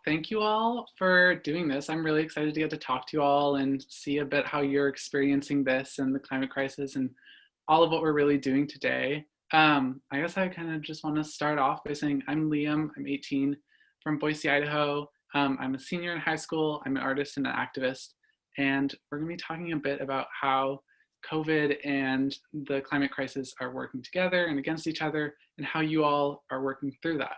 thank you all for doing this. I'm really excited to get to talk to you all and see a bit how you're experiencing this and the climate crisis and all of what we're really doing today. I guess I kind of just want to start off by saying I'm Liam, I'm 18, from Boise, Idaho. I'm a senior in high school, I'm an artist and an activist, and we're going to be talking a bit about how COVID and the climate crisis are working together and against each other, and how you all are working through that.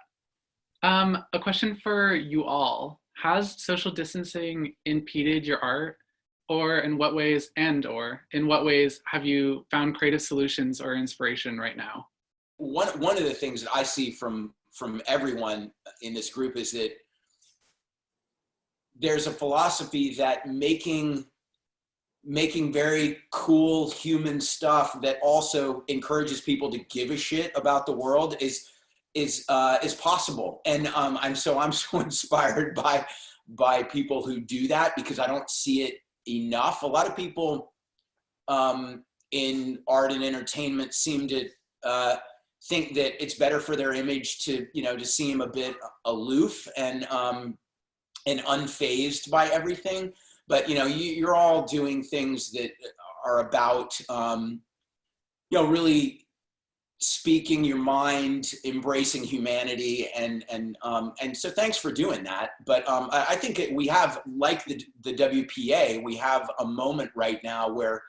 A question for you all. Has social distancing impeded your art? Or in what ways have you found creative solutions or inspiration right now? One of the things that I see from everyone in this group is that there's a philosophy that making very cool human stuff that also encourages people to give a shit about the world is possible. And I'm so inspired by people who do that, because I don't see it enough. A lot of people in art and entertainment seem to think that it's better for their image to seem a bit aloof and unfazed by everything. But you're all doing things that are about really speaking your mind, embracing humanity, and so thanks for doing that. But I think we have, like the WPA, we have a moment right now where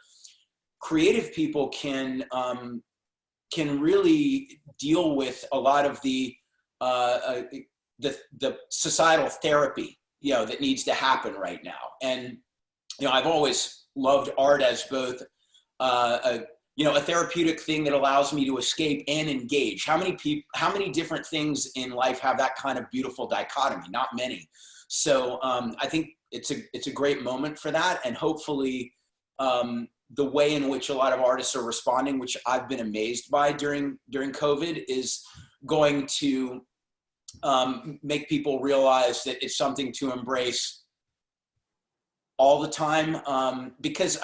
creative people can really deal with a lot of the societal therapy that needs to happen right now. And I've always loved art as both a therapeutic thing that allows me to escape and engage. How many different things in life have that kind of beautiful dichotomy? Not many. So I think it's a great moment for that. And hopefully the way in which a lot of artists are responding, which I've been amazed by during COVID, is going to make people realize that it's something to embrace all the time, because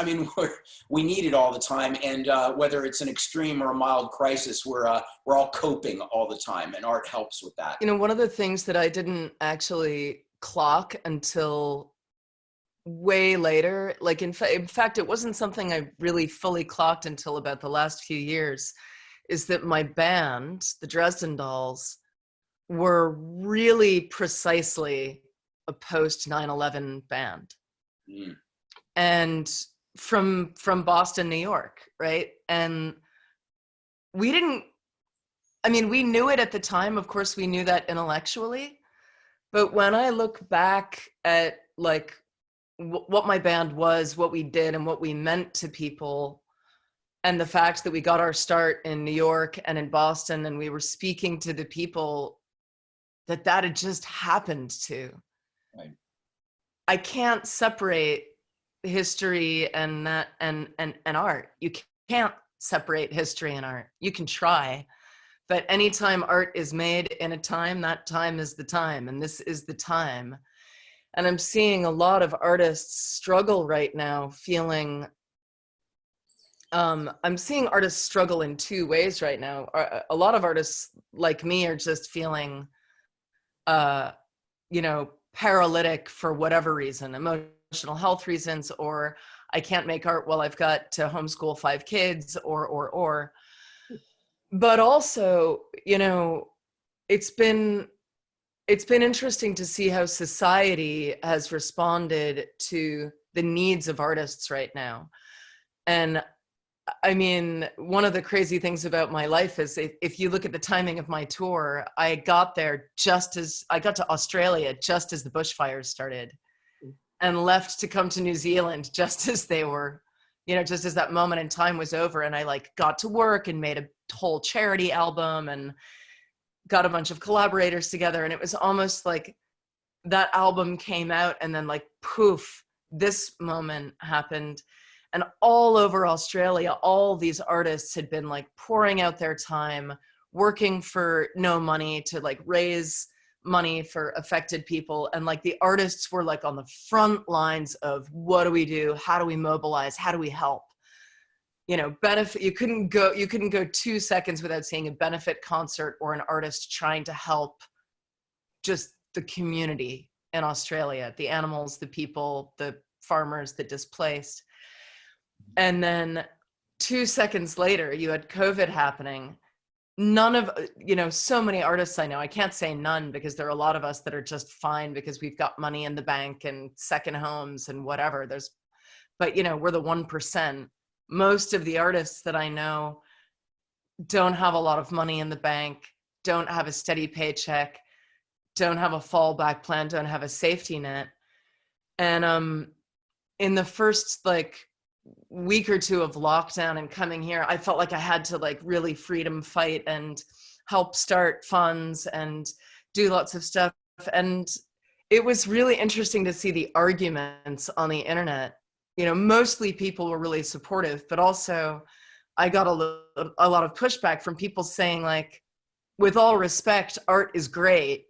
we need it all the time, and whether it's an extreme or a mild crisis, we're all coping all the time, and art helps with that. One of the things that I didn't actually clock until way later, like in fact it wasn't something I really fully clocked until about the last few years, is that my band, the Dresden Dolls, were really precisely a post 9/11 band. Mm. And from Boston, New York, right? And we knew it at the time. Of course, we knew that intellectually. But when I look back at like what my band was, what we did, and what we meant to people, and the fact that we got our start in New York and in Boston, and we were speaking to the people that had just happened to. Right. I can't separate history and that and art. You can't separate history and art. You can try, but anytime art is made in a time, that time is the time, and this is the time. And I'm seeing a lot of artists struggle right now, feeling, I'm seeing artists struggle in two ways right now. A lot of artists like me are just feeling, paralytic for whatever reason, emotional health reasons, or I can't make art while I've got to homeschool 5 kids, or. But also, it's been interesting to see how society has responded to the needs of artists right now. And one of the crazy things about my life is if you look at the timing of my tour, I got to Australia just as the bushfires started, and left to come to New Zealand just as they were, just as that moment in time was over. And I got to work and made a whole charity album and got a bunch of collaborators together. And it was almost like that album came out and then poof, this moment happened. And all over Australia, all these artists had been pouring out their time, working for no money to raise money for affected people. And the artists were on the front lines of, what do we do? How do we mobilize? How do we help? Benefit. You couldn't go 2 seconds without seeing a benefit concert or an artist trying to help just the community in Australia, the animals, the people, the farmers, the displaced. And then 2 seconds later, you had COVID happening. None of, so many artists I know, I can't say none because there are a lot of us that are just fine because we've got money in the bank and second homes and whatever. But we're the 1%. Most of the artists that I know don't have a lot of money in the bank, don't have a steady paycheck, don't have a fallback plan, don't have a safety net. And in the first week or two of lockdown and coming here, I felt like I had to really freedom fight and help start funds and do lots of stuff. And it was really interesting to see the arguments on the internet. Mostly people were really supportive, but also I got a lot of pushback from people saying with all respect, art is great,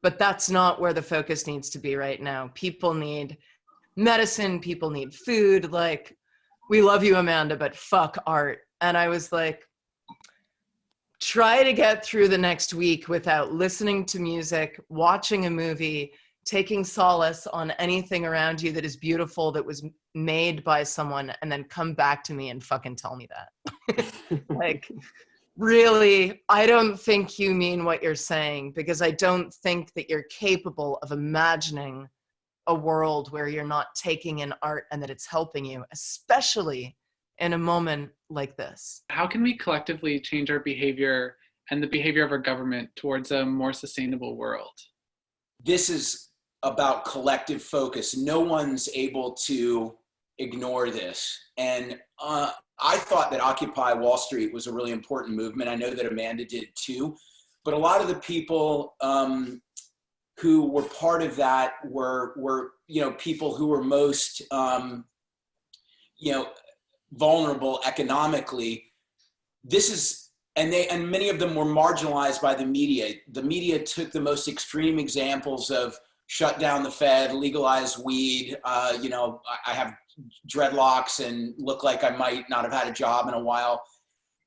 but that's not where the focus needs to be right now. People need medicine, people need food. We love you, Amanda, but fuck art. And I was try to get through the next week without listening to music, watching a movie, taking solace on anything around you that is beautiful, that was made by someone, and then come back to me and fucking tell me that. Really, I don't think you mean what you're saying, because I don't think that you're capable of imagining a world where you're not taking in art and that it's helping you, especially in a moment like this. How can we collectively change our behavior and the behavior of our government towards a more sustainable world? This is about collective focus. No one's able to ignore this. And I thought that Occupy Wall Street was a really important movement. I know that Amanda did too. But a lot of the people who were part of that were people who were most vulnerable economically. And many of them were marginalized by the media. The media took the most extreme examples of shut down the Fed, legalize weed. I have dreadlocks and look like I might not have had a job in a while.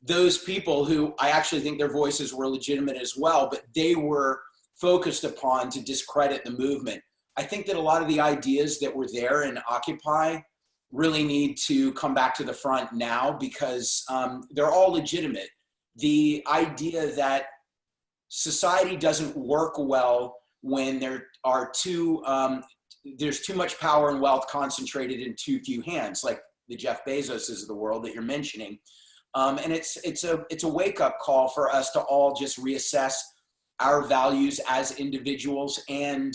Those people who I actually think their voices were legitimate as well, but they were focused upon to discredit the movement. I think that a lot of the ideas that were there in Occupy really need to come back to the front now, because they're all legitimate. The idea that society doesn't work well when there's too much power and wealth concentrated in too few hands, like the Jeff Bezoses of the world that you're mentioning. And it's a wake-up call for us to all just reassess our values as individuals and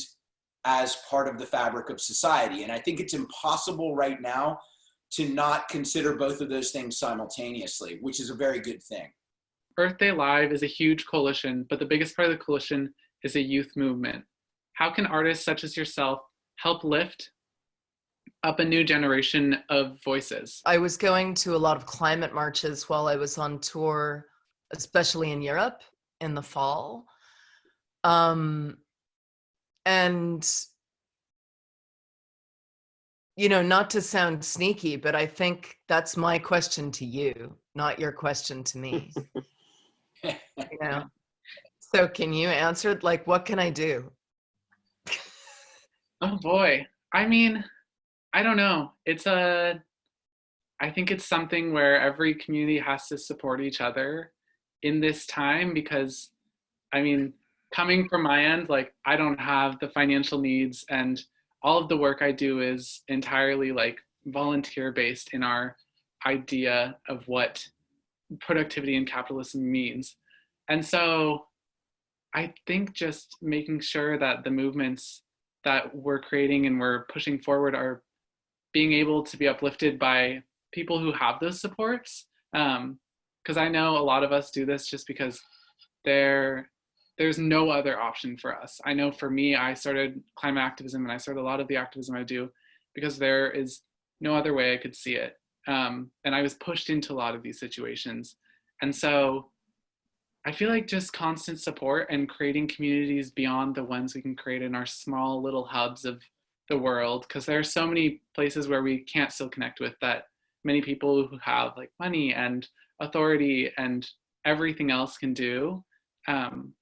as part of the fabric of society. And I think it's impossible right now to not consider both of those things simultaneously, which is a very good thing. Earth Day Live is a huge coalition, but the biggest part of the coalition is a youth movement. How can artists such as yourself help lift up a new generation of voices? I was going to a lot of climate marches while I was on tour, especially in Europe in the fall. And, not to sound sneaky, but I think that's my question to you, not your question to me. So can you answer, what can I do? Oh boy. I mean, I don't know. I think it's something where every community has to support each other in this time, because coming from my end, I don't have the financial needs, and all of the work I do is entirely volunteer based in our idea of what productivity and capitalism means. And so I think just making sure that the movements that we're creating and we're pushing forward are being able to be uplifted by people who have those supports. Because I know a lot of us do this just because there's no other option for us. I know for me, I started climate activism and I started a lot of the activism I do because there is no other way I could see it. And I was pushed into a lot of these situations. And so I feel like just constant support and creating communities beyond the ones we can create in our small little hubs of the world, because there are so many places where we can't still connect with that many people who have money and authority and everything else can do. And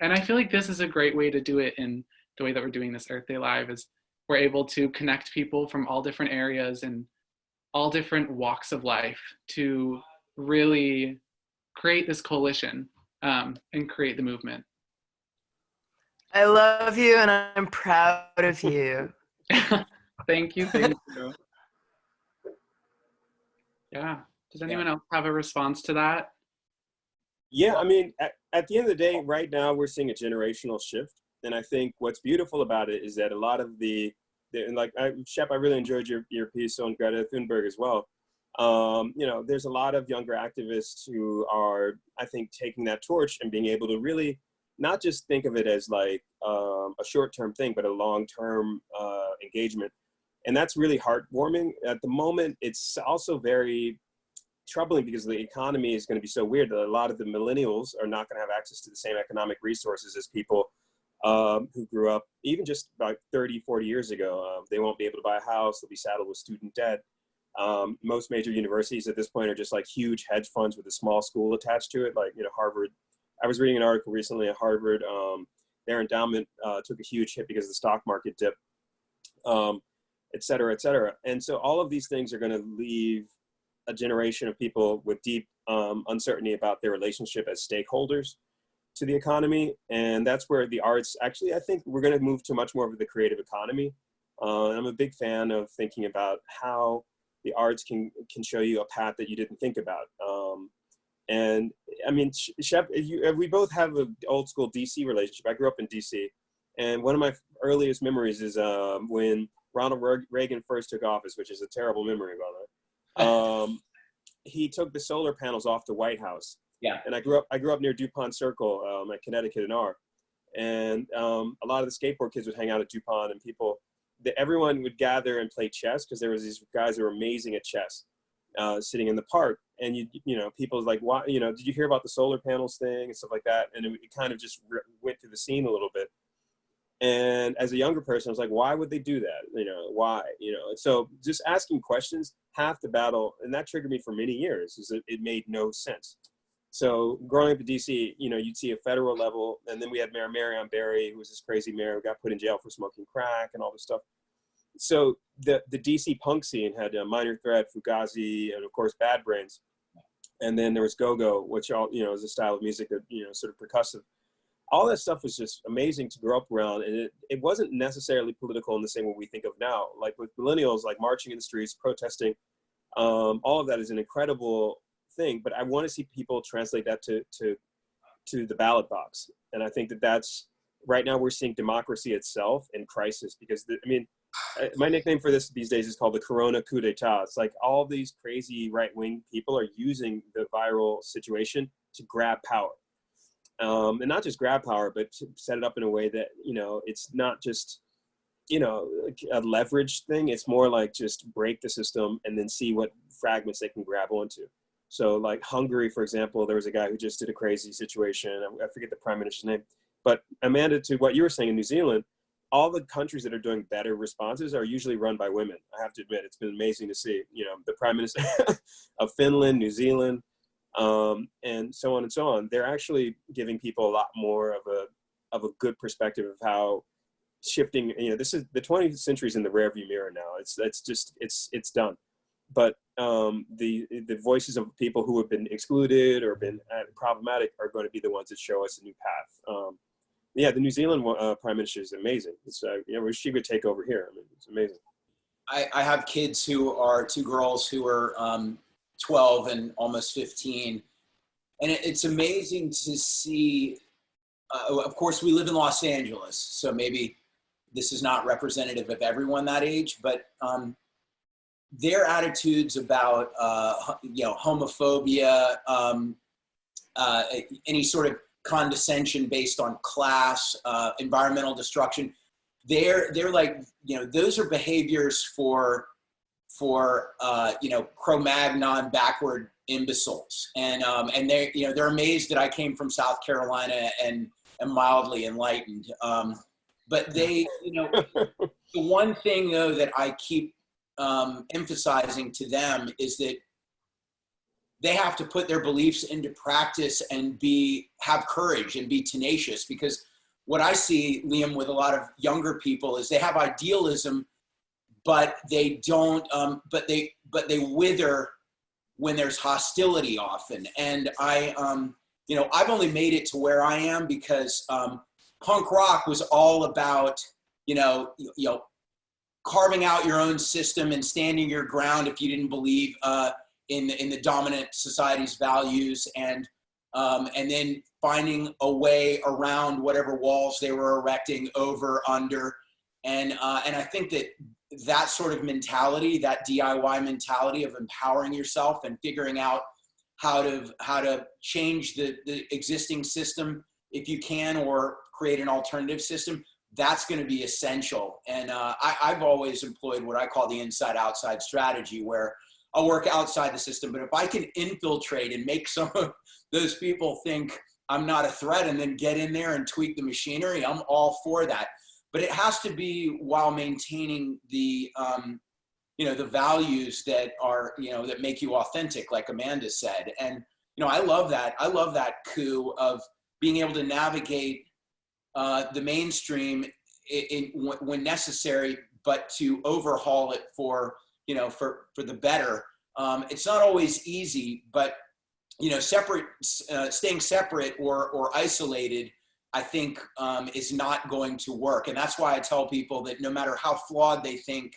I feel like this is a great way to do it in the way that we're doing this Earth Day Live is we're able to connect people from all different areas and all different walks of life to really create this coalition and create the movement. I love you and I'm proud of you. Thank you. Yeah. Does anyone else have a response to that? Yeah, I mean, at the end of the day, right now we're seeing a generational shift. And I think what's beautiful about it is that a lot of Shep, I really enjoyed your piece on Greta Thunberg as well. There's a lot of younger activists who are, I think, taking that torch and being able to really not just think of it as like a short-term thing, but a long-term engagement. And that's really heartwarming. At the moment, it's also very troubling because the economy is going to be so weird that a lot of the millennials are not going to have access to the same economic resources as people who grew up even just about 30, 40 years ago. They won't be able to buy a house. They'll be saddled with student debt. Most major universities at this point are just like huge hedge funds with a small school attached to it. Like, Harvard, I was reading an article recently at Harvard, their endowment took a huge hit because of the stock market dip, et cetera, et cetera. And so all of these things are going to leave a generation of people with deep uncertainty about their relationship as stakeholders to the economy. And that's where the arts, actually, I think we're going to move to much more of the creative economy. And I'm a big fan of thinking about how the arts can show you a path that you didn't think about. And I mean, Shep, we both have an old school DC relationship. I grew up in DC. And one of my earliest memories is when Ronald Reagan first took office, which is a terrible memory, by the way. He took the solar panels off the White House. Yeah. And I grew up near DuPont Circle at Connecticut and R. And a lot of the skateboard kids would hang out at DuPont, and everyone would gather and play chess because there was these guys that were amazing at chess sitting in the park. And people was like, why, did you hear about the solar panels thing and stuff like that? And it kind of just went through the scene a little bit. And as a younger person, I was like, why would they do that? Why? So just asking questions, half the battle, and that triggered me for many years, is that it made no sense. So growing up in DC, you'd see a federal level, and then we had Mayor Marion Barry, who was this crazy mayor who got put in jail for smoking crack and all this stuff. So the DC punk scene had Minor Threat, Fugazi, and of course Bad Brains. And then there was go-go, which is a style of music that, sort of percussive. All that stuff was just amazing to grow up around. And it wasn't necessarily political in the same way we think of now. Like with millennials, like marching in the streets, protesting, all of that is an incredible thing. But I want to see people translate that to the ballot box. And I think that's, right now we're seeing democracy itself in crisis because, my nickname for this these days is called the Corona coup d'etat. It's like all these crazy right-wing people are using the viral situation to grab power. And not just grab power, but to set it up in a way that, it's not just, like a leverage thing. It's more like just break the system and then see what fragments they can grab onto. So like Hungary, for example, there was a guy who just did a crazy situation. I forget the prime minister's name. But Amanda, to what you were saying in New Zealand, all the countries that are doing better responses are usually run by women. I have to admit, it's been amazing to see, the prime minister of Finland, New Zealand, and so on and so on. They're actually giving people a lot more of a good perspective of how shifting, this is the 20th century is in the rearview mirror now. It's done. But the voices of people who have been excluded or been problematic are going to be the ones that show us a new path. The New Zealand prime minister is amazing. It's, she would take over here. It's amazing. I have kids who are two girls who are 12 and almost 15. And it's amazing to see, of course, we live in Los Angeles, so maybe this is not representative of everyone that age, but their attitudes about, homophobia, any sort of condescension based on class, environmental destruction, they're like, those are behaviors for Cro-Magnon backward imbeciles, and they're amazed that I came from South Carolina and am mildly enlightened. But they, the one thing though that I keep emphasizing to them is that they have to put their beliefs into practice and have courage and be tenacious, because what I see, Liam, with a lot of younger people is they have idealism, but they don't, but they wither when there's hostility often. And you know, I've only made it to where I am because punk rock was all about, you know, carving out your own system and standing your ground if you didn't believe in the dominant society's values, and then finding a way around whatever walls they were erecting, over, under, and I think that sort of mentality, that DIY mentality of empowering yourself and figuring out how to change the existing system if you can, or create an alternative system, that's going to be essential. And I've always employed what I call the inside-outside strategy, where I'll work outside the system, but if I can infiltrate and make some of those people think I'm not a threat, and then get in there and tweak the machinery, I'm all for that. But it has to be while maintaining the, you know, the values that are, you know, that make you authentic, like Amanda said. And, you know, I love that coup of being able to navigate the mainstream when necessary, but to overhaul it for, you know, for the better. It's not always easy, but, you know, staying separate or isolated, I think is not going to work. And that's why I tell people that no matter how flawed they think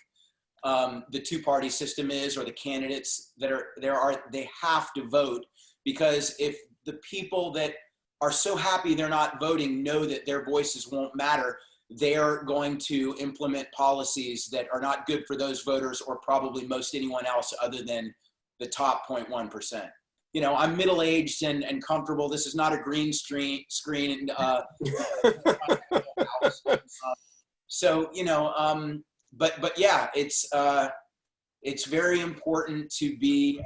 the two-party system is, or the candidates that are, they have to vote, because if the people that are so happy they're not voting know that their voices won't matter, they're going to implement policies that are not good for those voters, or probably most anyone else other than the top 0.1%. You know, I'm middle-aged and comfortable. This is not a green screen. So, you know, but yeah, it's very important to be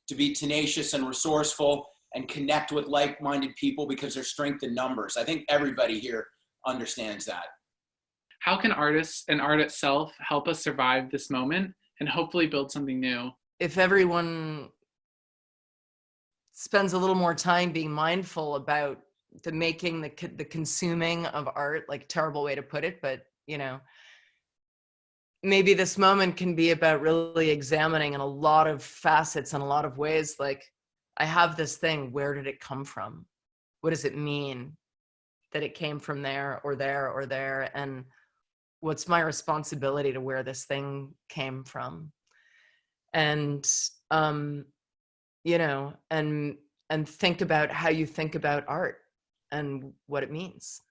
tenacious and resourceful and connect with like-minded people, because there's strength in numbers. I think everybody here understands that. How can artists and art itself help us survive this moment and hopefully build something new? If everyone spends a little more time being mindful about the making, the consuming of art, like, terrible way to put it, but, you know, maybe this moment can be about really examining in a lot of facets and a lot of ways, like, I have this thing, where did it come from? What does it mean that it came from there or there or there? And what's my responsibility to where this thing came from? And, you know, and think about how you think about art and what it means.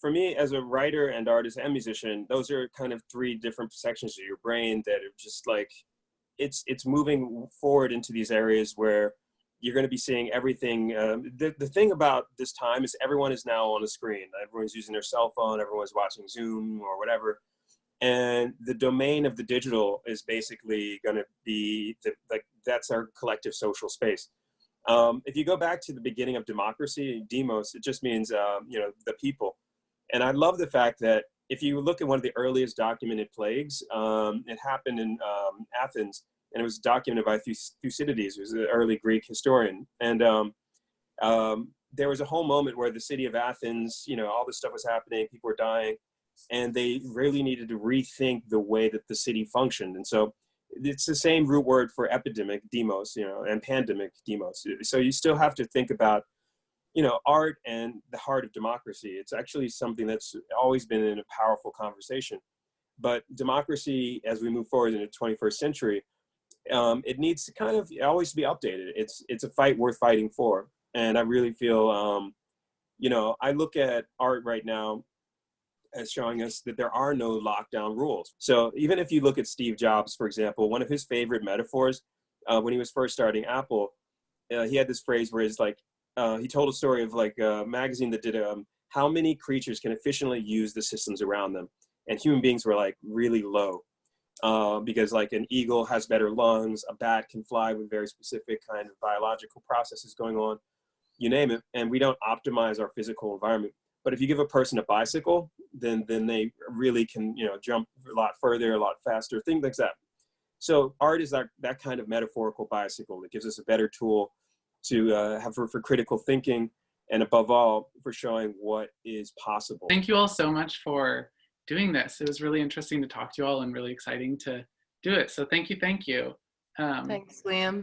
For me, as a writer and artist and musician, those are kind of three different sections of your brain that are just like, it's moving forward into these areas where you're going to be seeing everything. The thing about this time is everyone is now on a screen. Everyone's using their cell phone, everyone's watching Zoom or whatever. And the domain of the digital is basically going to be, that's our collective social space. If you go back to the beginning of democracy, demos, it just means, you know, the people. And I love the fact that if you look at one of the earliest documented plagues, it happened in Athens, and it was documented by Thucydides, who was an early Greek historian. And there was a whole moment where the city of Athens, you know, all this stuff was happening, people were dying, and they really needed to rethink the way that the city functioned. And so it's the same root word for epidemic, demos, you know, and pandemic, demos. So you still have to think about, you know, art and the heart of democracy. It's actually something that's always been in a powerful conversation. But democracy, as we move forward in the 21st century, it needs to kind of always be updated. It's a fight worth fighting for. And I really feel, you know, I look at art right now as showing us that there are no lockdown rules. So even if you look at Steve Jobs, for example, one of his favorite metaphors when he was first starting Apple, he had this phrase where it's like, he told a story of like a magazine that did how many creatures can efficiently use the systems around them. And human beings were like really low because like an eagle has better lungs, a bat can fly with very specific kind of biological processes going on, you name it. And we don't optimize our physical environment. But if you give a person a bicycle, then they really can, you know, jump a lot further, a lot faster, things like that. So art is that kind of metaphorical bicycle that gives us a better tool to have for critical thinking and above all, for showing what is possible. Thank you all so much for doing this. It was really interesting to talk to you all and really exciting to do it. So thank you. Thanks, Liam.